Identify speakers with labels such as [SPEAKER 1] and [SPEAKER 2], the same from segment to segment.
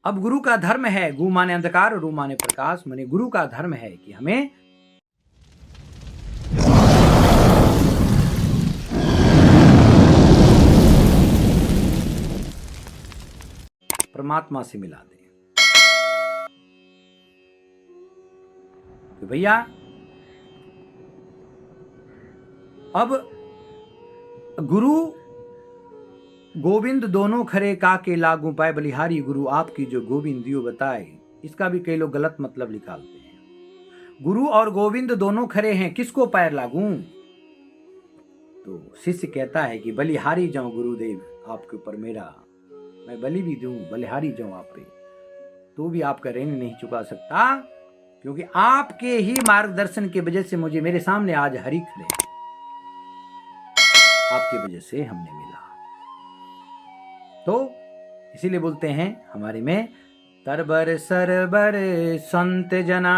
[SPEAKER 1] अब गुरु का धर्म है, गु माने अंधकार और रू माने प्रकाश, माने गुरु का धर्म है कि हमें परमात्मा से मिला दे। तो भैया अब गुरु गोविंद दोनों खरे काके लागू पाए, बलिहारी गुरु आपकी जो गोविंद दियो बताए। इसका भी कई लोग गलत मतलब निकालते हैं। गुरु और गोविंद दोनों खरे हैं, किसको पैर लागू? तो शिष्य कहता है कि बलिहारी जाऊं गुरुदेव आपके ऊपर मेरा, मैं बलि भी दूं, बलिहारी जाऊं आप पे, तो भी आपका ऋण नहीं चुका सकता, क्योंकि आपके ही मार्गदर्शन की वजह से मुझे मेरे सामने आज हरि खड़े, आपकी वजह से हमने मिला। तो इसीलिए बोलते हैं हमारे में, तरबर सरबर संत जना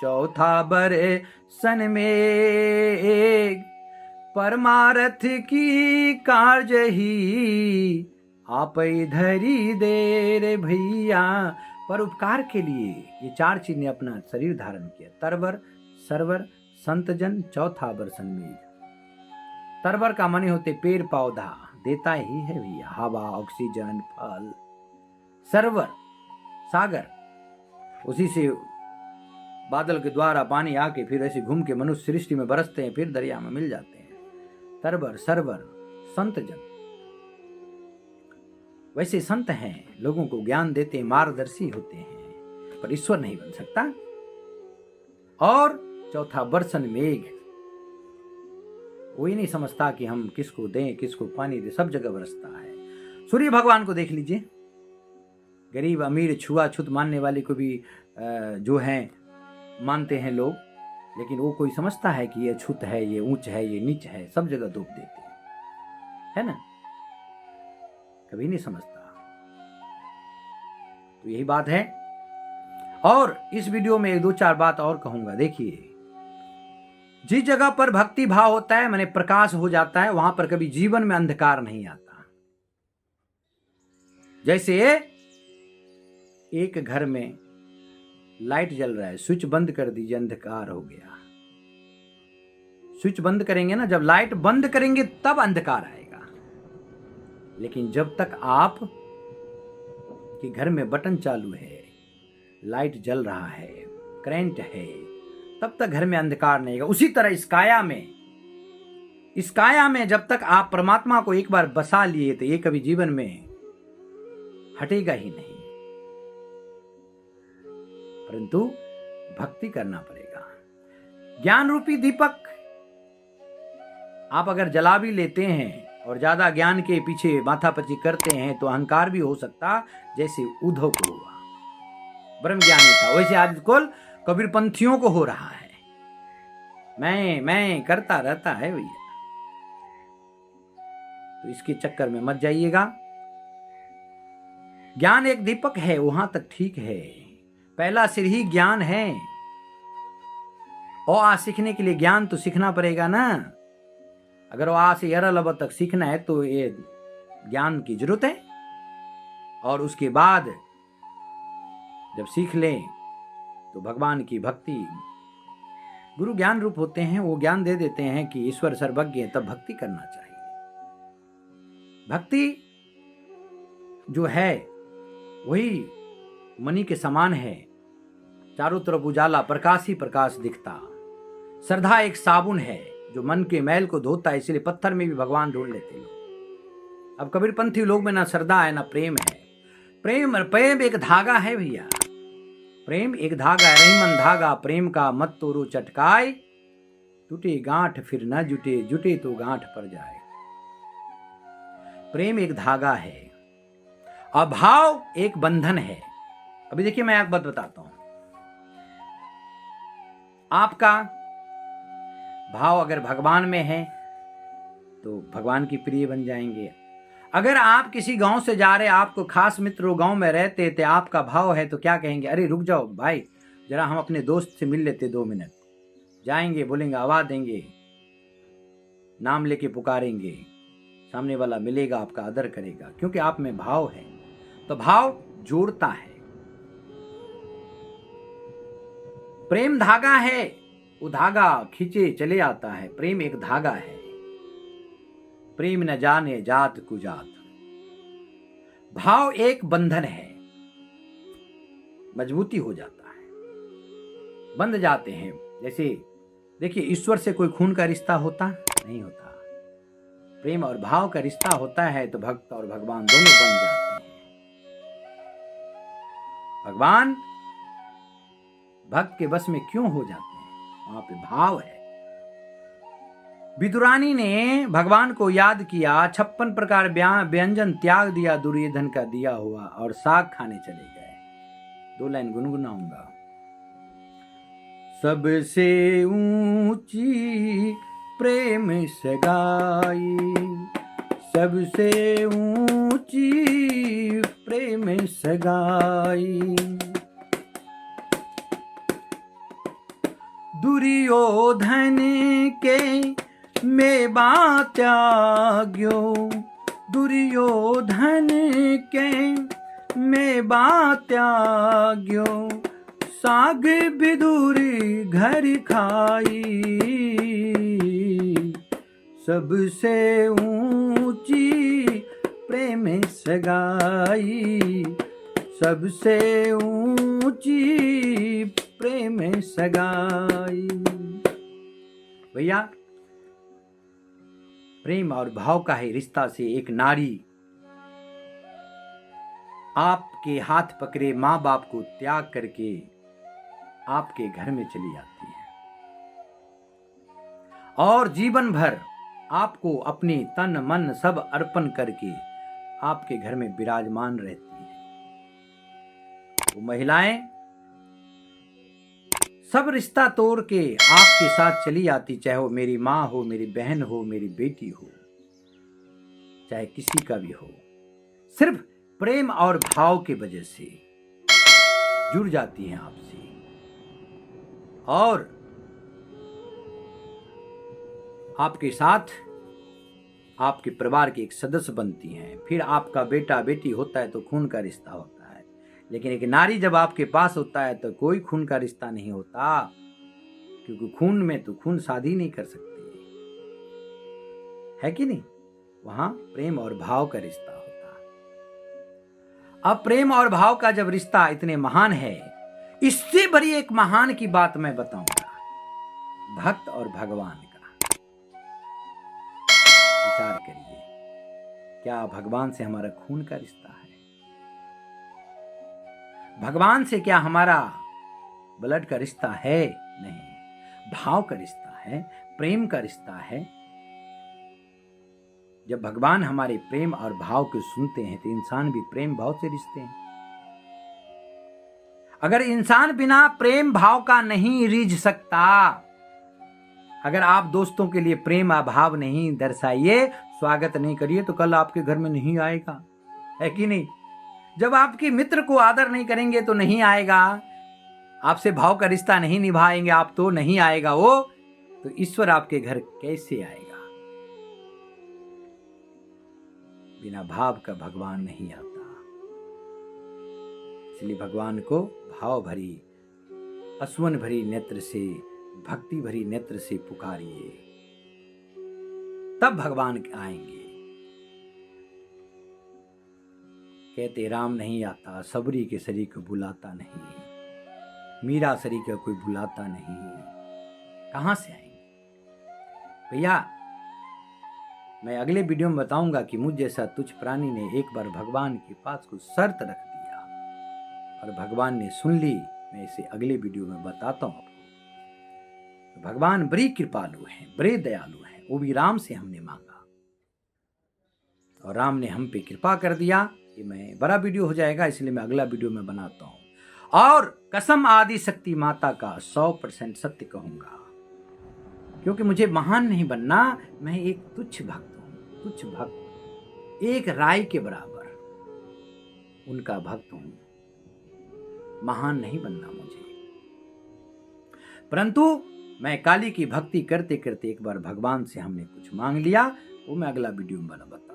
[SPEAKER 1] चौथा बर सन में, परमारथ की कार्य ही आप धरी दे रे भैया। पर उपकार के लिए ये चार चीज ने अपना शरीर धारण किया, तरबर सरवर संतजन चौथा बर सन में। तरबर का माने होते पेड़ पौधा, देता ही है भैया हवा ऑक्सीजन फल। सरवर सागर, उसी से बादल के द्वारा पानी आके फिर ऐसे घूम के मनुष्य सृष्टि में बरसते हैं, फिर दरिया में मिल जाते हैं। तरबर सरवर संतजन, वैसे संत हैं, लोगों को ज्ञान देते हैं, मार्गदर्शी होते हैं, पर ईश्वर नहीं बन सकता। और चौथा बरसन मेघ, वही नहीं समझता कि हम किसको दें किसको पानी दें, सब जगह बरसता है। सूर्य भगवान को देख लीजिए, गरीब अमीर छुआछूत मानने वाले को भी जो है मानते हैं लोग, लेकिन वो कोई समझता है कि ये छूत है, ये ऊंच है, ये नीच है, सब जगह धूप देते है ना, कभी नहीं समझता। तो यही बात है। और इस वीडियो में एक दो चार बात और कहूंगा। देखिए, जिस जगह पर भक्ति भाव होता है माने प्रकाश हो जाता है, वहां पर कभी जीवन में अंधकार नहीं आता। जैसे एक घर में लाइट जल रहा है, स्विच बंद कर दीजिए, अंधकार हो गया। स्विच बंद करेंगे ना, जब लाइट बंद करेंगे तब अंधकार आएगा। लेकिन जब तक आप के घर में बटन चालू है, लाइट जल रहा है, करंट है, तब तक घर में अंधकार नहीं आएगा। उसी तरह इस काया में जब तक आप परमात्मा को एक बार बसा लिए तो ये कभी जीवन में हटेगा ही नहीं, परंतु भक्ति करना पड़ेगा। ज्ञान रूपी दीपक आप अगर जला भी लेते हैं और ज्यादा ज्ञान के पीछे माथापच्ची करते हैं तो अहंकार भी हो सकता, जैसे उद्धव को हुआ, ब्रह्म ज्ञानी था, वैसे आजकल कबीर पंथियों को हो रहा है। मैं करता रहता है भैया, तो इसके चक्कर में मत जाइएगा। ज्ञान एक दीपक है, वहां तक ठीक है, पहला सिर ही ज्ञान है। और आ सीखने के लिए ज्ञान तो सीखना पड़ेगा ना। अगर वो आ से लब तक सीखना है तो ये ज्ञान की जरूरत है। और उसके बाद जब सीख लें तो भगवान की भक्ति, गुरु ज्ञान रूप होते हैं, वो ज्ञान दे देते हैं कि ईश्वर सर्वज्ञ है, तब भक्ति करना चाहिए। भक्ति जो है वही मणि के समान है, चारों तरफ उजाला, प्रकाश ही प्रकाश दिखता। श्रद्धा एक साबुन है जो मन के मैल को धोता है, इसलिए पत्थर में भी भगवान ढूंढ लेते लोग। अब कबीरपंथी लोग में ना श्रद्धा है ना प्रेम है। प्रेम एक धागा है भैया, प्रेम एक धागा है, रहीमन धागा प्रेम का मत तोड़ो चटकाए, टूटे गांठ फिर न जुटे, जुटे तो गांठ पड़ जाए। प्रेम एक धागा है, अभाव एक बंधन है। अभी देखिए, मैं एक बात बताता हूं, आपका भाव अगर भगवान में है तो भगवान की प्रिय बन जाएंगे। अगर आप किसी गांव से जा रहे, आपको खास मित्र गांव में रहते थे, आपका भाव है तो क्या कहेंगे, अरे रुक जाओ भाई, जरा हम अपने दोस्त से मिल लेते 2 मिनट। जाएंगे, बोलेंगे, आवाज देंगे, नाम लेके पुकारेंगे, सामने वाला मिलेगा, आपका आदर करेगा, क्योंकि आप में भाव है। तो भाव जोड़ता है। प्रेम धागा है, वो धागा खींचे चले आता है। प्रेम एक धागा है। प्रेम न जाने जात कुजात। भाव एक बंधन है, मजबूती हो जाता है, बंध जाते हैं। जैसे देखिए, ईश्वर से कोई खून का रिश्ता होता नहीं होता। प्रेम और भाव का रिश्ता होता है तो भक्त और भगवान दोनों बन जाते हैं। भगवान भक्त के बस में क्यों हो जाते हैं? वहां पे भाव है। विदुरानी ने भगवान को याद किया, 56 प्रकार व्यंजन त्याग दिया दुर्योधन का दिया हुआ, और साग खाने चले गए। 2 लाइन गुनगुनाऊंगा। सबसे ऊंची प्रेम सगाई, सबसे ऊंची प्रेम सगाई। दुर्योधन के मेवा त्याग्यो, दुर्योधन के मेवा त्याग्यो, साग विदुरी घर खाई। सबसे ऊंची प्रेम सगाई, सबसे ऊंची प्रेम सगाई। भैया, प्रेम और भाव का ही रिश्ता से एक नारी आपके हाथ पकड़े मां बाप को त्याग करके आपके घर में चली आती है और जीवन भर आपको अपने तन मन सब अर्पण करके आपके घर में विराजमान रहती है। वो महिलाएं सब रिश्ता तोड़ के आपके साथ चली आती, चाहे वो मेरी माँ हो, मेरी बहन हो, मेरी बेटी हो, चाहे किसी का भी हो, सिर्फ प्रेम और भाव की वजह से जुड़ जाती हैं आपसे और आपके साथ आपके परिवार के एक सदस्य बनती हैं। फिर आपका बेटा बेटी होता है तो खून का रिश्ता होता है, लेकिन एक नारी जब आपके पास होता है तो कोई खून का रिश्ता नहीं होता, क्योंकि खून में तो खून शादी नहीं कर सकते, है कि नहीं? वहां प्रेम और भाव का रिश्ता होता है। अब प्रेम और भाव का जब रिश्ता इतने महान है, इससे बड़ी एक महान की बात मैं बताऊंगा, भक्त और भगवान का। विचार करिए, क्या भगवान से हमारा खून का रिश्ता है? भगवान से क्या हमारा ब्लड का रिश्ता है? नहीं, भाव का रिश्ता है, प्रेम का रिश्ता है। जब भगवान हमारे प्रेम और भाव को सुनते हैं तो इंसान भी प्रेम भाव से रिश्ते हैं। अगर इंसान बिना प्रेम भाव का नहीं रीझ सकता, अगर आप दोस्तों के लिए प्रेम भाव नहीं दर्शाइए, स्वागत नहीं करिए, तो कल आपके घर में नहीं आएगा, है कि नहीं? जब आपके मित्र को आदर नहीं करेंगे तो नहीं आएगा, आपसे भाव का रिश्ता नहीं निभाएंगे आप तो नहीं आएगा वो, तो ईश्वर आपके घर कैसे आएगा? बिना भाव का भगवान नहीं आता। इसलिए भगवान को भाव भरी, असुवन भरी नेत्र से, भक्ति भरी नेत्र से पुकारिए, तब भगवान आएंगे। कहते राम नहीं आता, सबरी के सरी को बुलाता नहीं, मीरा सरी का कोई बुलाता नहीं, कहां से आएंगे? भैया, मैं अगले वीडियो में बताऊंगा कि मुझ जैसा तुच्छ प्राणी ने एक बार भगवान के पास कुछ शर्त रख दिया और भगवान ने सुन ली। मैं इसे अगले वीडियो में बताता हूं आपको। तो भगवान बड़े कृपालु हैं, बड़े दयालु हैं। वो भी राम से हमने मांगा और राम ने हम पे कृपा कर दिया। ये मैं बड़ा वीडियो हो जाएगा, इसलिए मैं अगला वीडियो में बनाता हूं और कसम आदि शक्ति माता का 100% सत्य कहूंगा, क्योंकि मुझे महान नहीं बनना, मैं एक तुच्छ भक्त हूं, तुच्छ भक्त, एक राय के बराबर उनका भक्त हूं। महान नहीं बनना मुझे, परंतु मैं काली की भक्ति करते करते एक बार भगवान से हमने कुछ मांग लिया, वो मैं अगला वीडियो में बताऊंगा।